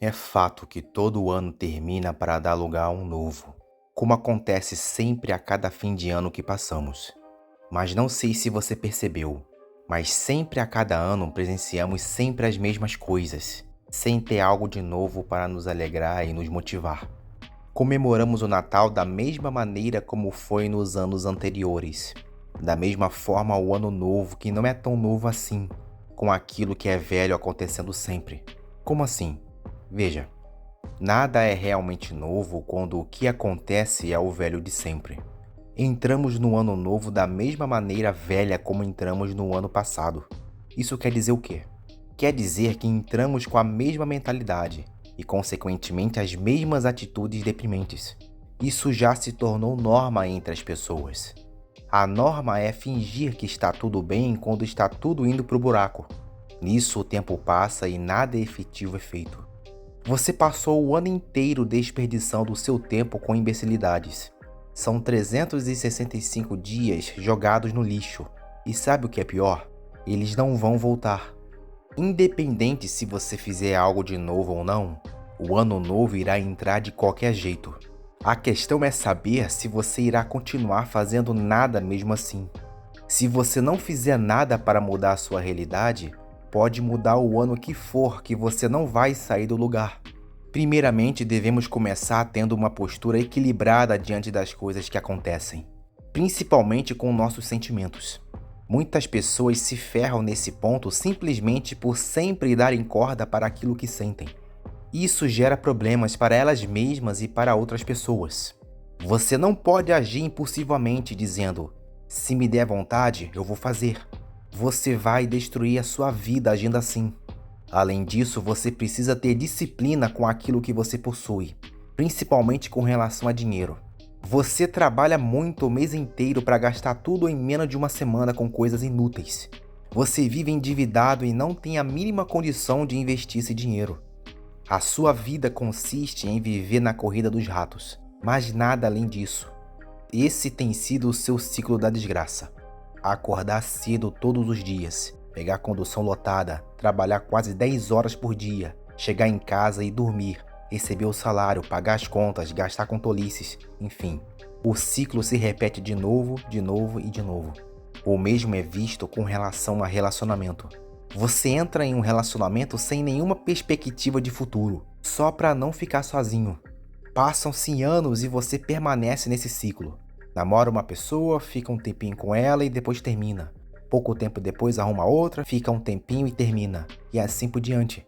É fato que todo ano termina para dar lugar a um novo, como acontece sempre a cada fim de ano que passamos. Mas não sei se você percebeu, mas sempre a cada ano presenciamos sempre as mesmas coisas, sem ter algo de novo para nos alegrar e nos motivar. Comemoramos o Natal da mesma maneira como foi nos anos anteriores. Da mesma forma o Ano Novo, que não é tão novo assim, com aquilo que é velho acontecendo sempre. Como assim? Veja. Nada é realmente novo quando o que acontece é o velho de sempre. Entramos no ano novo da mesma maneira velha como entramos no ano passado. Isso quer dizer o quê? Quer dizer que entramos com a mesma mentalidade e, consequentemente, as mesmas atitudes deprimentes. Isso já se tornou norma entre as pessoas. A norma é fingir que está tudo bem quando está tudo indo para o buraco. Nisso o tempo passa e nada efetivo é feito. Você passou o ano inteiro desperdiçando o seu tempo com imbecilidades. São 365 dias jogados no lixo. E sabe o que é pior? Eles não vão voltar. Independente se você fizer algo de novo ou não, o ano novo irá entrar de qualquer jeito. A questão é saber se você irá continuar fazendo nada mesmo assim. Se você não fizer nada para mudar a sua realidade, pode mudar o ano que for que você não vai sair do lugar. Primeiramente, devemos começar tendo uma postura equilibrada diante das coisas que acontecem, principalmente com nossos sentimentos. Muitas pessoas se ferram nesse ponto simplesmente por sempre darem corda para aquilo que sentem. Isso gera problemas para elas mesmas e para outras pessoas. Você não pode agir impulsivamente dizendo: "Se me der vontade, eu vou fazer". Você vai destruir a sua vida agindo assim. Além disso, você precisa ter disciplina com aquilo que você possui, principalmente com relação a dinheiro. Você trabalha muito o mês inteiro para gastar tudo em menos de uma semana com coisas inúteis. Você vive endividado e não tem a mínima condição de investir esse dinheiro. A sua vida consiste em viver na corrida dos ratos, mas nada além disso. Esse tem sido o seu ciclo da desgraça. Acordar cedo todos os dias, pegar condução lotada, trabalhar quase 10 horas por dia, chegar em casa e dormir, receber o salário, pagar as contas, gastar com tolices, enfim. O ciclo se repete de novo e de novo. O mesmo é visto com relação a relacionamento. Você entra em um relacionamento sem nenhuma perspectiva de futuro, só para não ficar sozinho. Passam-se anos e você permanece nesse ciclo. Namora uma pessoa, fica um tempinho com ela e depois termina. Pouco tempo depois arruma outra, fica um tempinho e termina. E assim por diante.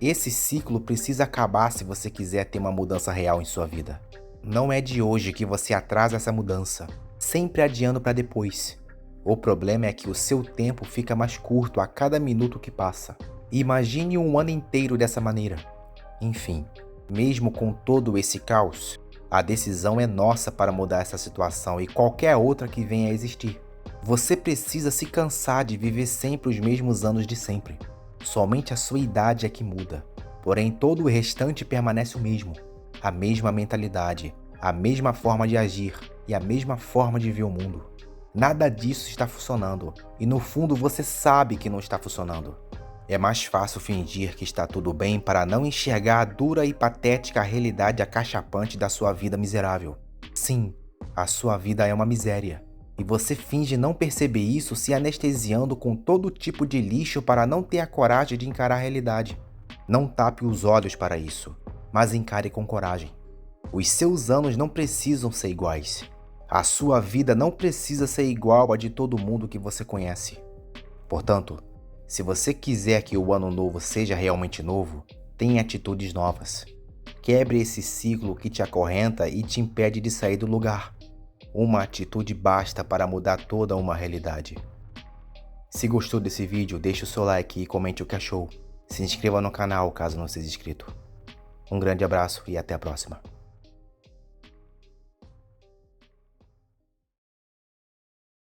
Esse ciclo precisa acabar se você quiser ter uma mudança real em sua vida. Não é de hoje que você atrasa essa mudança, sempre adiando para depois. O problema é que o seu tempo fica mais curto a cada minuto que passa. Imagine um ano inteiro dessa maneira. Enfim, mesmo com todo esse caos, a decisão é nossa para mudar essa situação e qualquer outra que venha a existir. Você precisa se cansar de viver sempre os mesmos anos de sempre. Somente a sua idade é que muda, porém todo o restante permanece o mesmo. A mesma mentalidade, a mesma forma de agir e a mesma forma de ver o mundo. Nada disso está funcionando e no fundo você sabe que não está funcionando. É mais fácil fingir que está tudo bem para não enxergar a dura e patética realidade acachapante da sua vida miserável. Sim, a sua vida é uma miséria. E você finge não perceber isso se anestesiando com todo tipo de lixo para não ter a coragem de encarar a realidade. Não tape os olhos para isso, mas encare com coragem. Os seus anos não precisam ser iguais. A sua vida não precisa ser igual à de todo mundo que você conhece. Portanto, se você quiser que o ano novo seja realmente novo, tenha atitudes novas. Quebre esse ciclo que te acorrenta e te impede de sair do lugar. Uma atitude basta para mudar toda uma realidade. Se gostou desse vídeo, deixe o seu like e comente o que achou. Se inscreva no canal caso não seja inscrito. Um grande abraço e até a próxima.